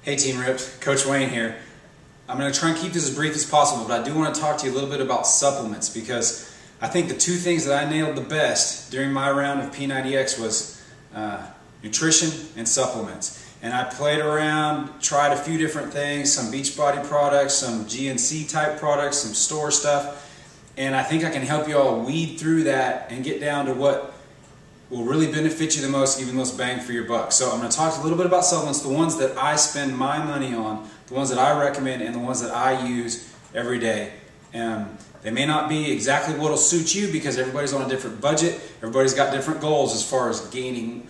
Hey Team Ripped, Coach Wayne here. I'm going to try and keep this as brief as possible, but I do want to talk to you a little bit about supplements because I think the two things that I nailed the best during my round of P90X was nutrition and supplements. And I played around, tried a few different things, some Beachbody products, some GNC type products, some store stuff, and I think I can help you all weed through that and get down to what will really benefit you the most, give you the most bang for your buck. So I'm going to talk a little bit about supplements, the ones that I spend my money on, the ones that I recommend, and the ones that I use every day. They may not be exactly what will suit you because everybody's on a different budget, everybody's got different goals as far as gaining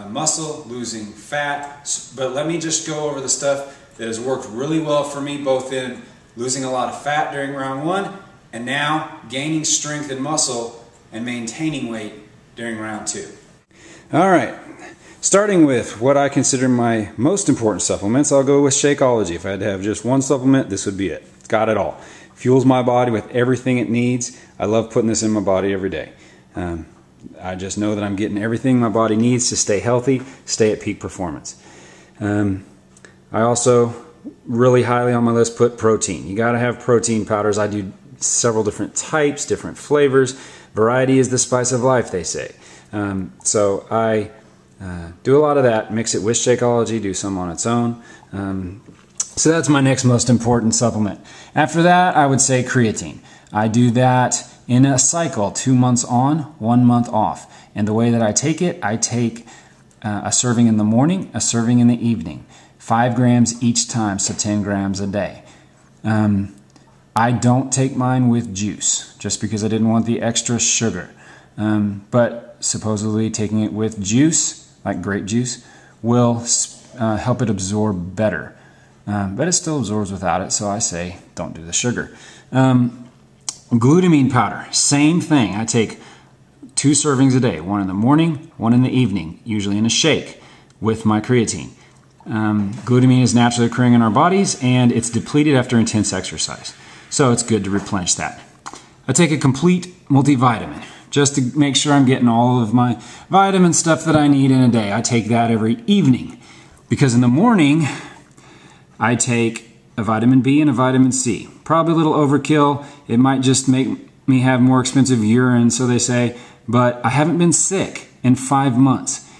muscle, losing fat, but let me just go over the stuff that has worked really well for me, both in losing a lot of fat during round one and now gaining strength and muscle and maintaining weight during round two. All right, starting with what I consider my most important supplements, I'll go with Shakeology. If I had to have just one supplement, this would be it. It's got it all. Fuels my body with everything it needs. I love putting this in my body every day. I just know that I'm getting everything my body needs to stay healthy, stay at peak performance. I also really highly on my list put protein. You got to have protein powders. I do several different types, different flavors. Variety is the spice of life, they say. So I do a lot of that, mix it with Shakeology, do some on its own. So that's my next most important supplement. After that, I would say creatine. I do that in a cycle, 2 months on, 1 month off. And the way that I take a serving in the morning, a serving in the evening. 5 grams each time, so 10 grams a day. I don't take mine with juice, just because I didn't want the extra sugar. But supposedly taking it with juice, like grape juice, will help it absorb better. But it still absorbs without it, so I say don't do the sugar. Glutamine powder, same thing. I take 2 servings a day, 1 in the morning, 1 in the evening, usually in a shake with my creatine. Glutamine is naturally occurring in our bodies and it's depleted after intense exercise. So it's good to replenish that. I take a complete multivitamin just to make sure I'm getting all of my vitamin stuff that I need in a day. I take that every evening because in the morning I take a vitamin B and a vitamin C. Probably a little overkill. It might just make me have more expensive urine, so they say, but I haven't been sick in 5 months.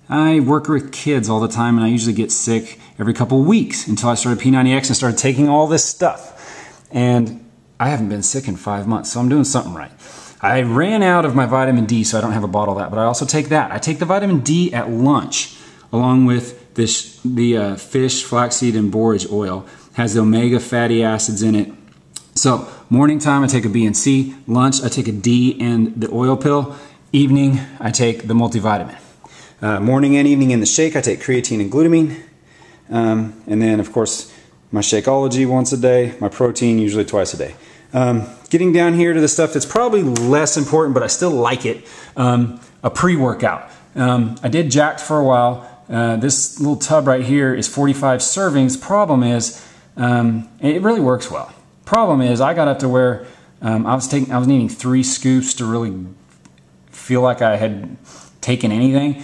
I work with kids all the time and I usually get sick every couple of weeks until I started P90X and started taking all this stuff. And I haven't been sick in 5 months, so I'm doing something right. I ran out of my vitamin D, so I don't have a bottle of that, but I also take that. I take the vitamin D at lunch along with the fish, flaxseed, and borage oil. It has the omega fatty acids in it. So morning time I take a B and C, lunch I take a D and the oil pill, evening I take the multivitamin. Morning and evening in the shake I take creatine and glutamine, and then of course my Shakeology once a day, my protein usually twice a day. Getting down here to the stuff that's probably less important but I still like it, a pre-workout. I did Jacked for a while. This little tub right here is 45 servings. Problem is, it really works well. Problem is, I got up to where I was needing 3 scoops to really feel like I had taken anything.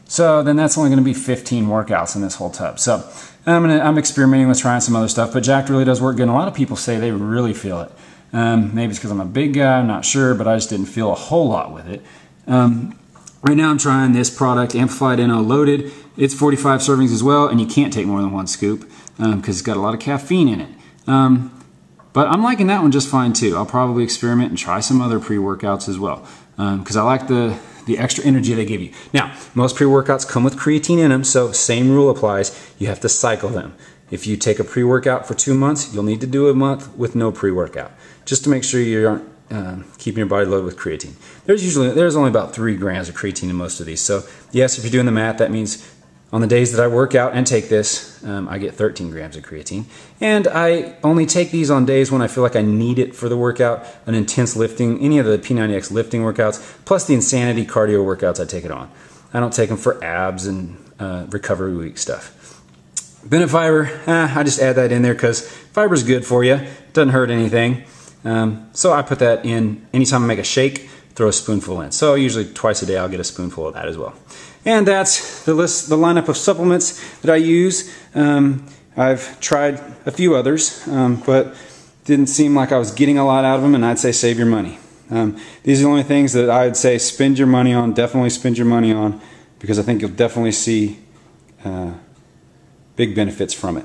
So then that's only going to be 15 workouts in this whole tub. So I'm experimenting with trying some other stuff, but Jacked really does work good. And a lot of people say they really feel it. Maybe it's because I'm a big guy, I'm not sure, but I just didn't feel a whole lot with it. Right now I'm trying this product, Amplified NO Loaded. It's 45 servings as well, and you can't take more than 1 scoop because it's got a lot of caffeine in it. But I'm liking that one just fine too. I'll probably experiment and try some other pre-workouts as well because I like the extra energy they give you. Now, most pre-workouts come with creatine in them, so same rule applies. You have to cycle them. If you take a pre-workout for 2 months, you'll need to do a month with no pre-workout just to make sure you aren't keeping your body loaded with creatine. There's only about 3 grams of creatine in most of these. So yes, if you're doing the math, that means on the days that I work out and take this, I get 13 grams of creatine. And I only take these on days when I feel like I need it for the workout, an intense lifting, any of the P90X lifting workouts, plus the Insanity cardio workouts I take it on. I don't take them for abs and recovery week stuff. Bennett fiber, I just add that in there because fiber's good for you. It doesn't hurt anything. So I put that in anytime I make a shake. throw a spoonful in. So usually twice a day I'll get a spoonful of that as well. And that's the lineup of supplements that I use. I've tried a few others, but didn't seem like I was getting a lot out of them, and I'd say save your money. These are the only things that I would say spend your money on, definitely spend your money on, because I think you'll definitely see big benefits from it.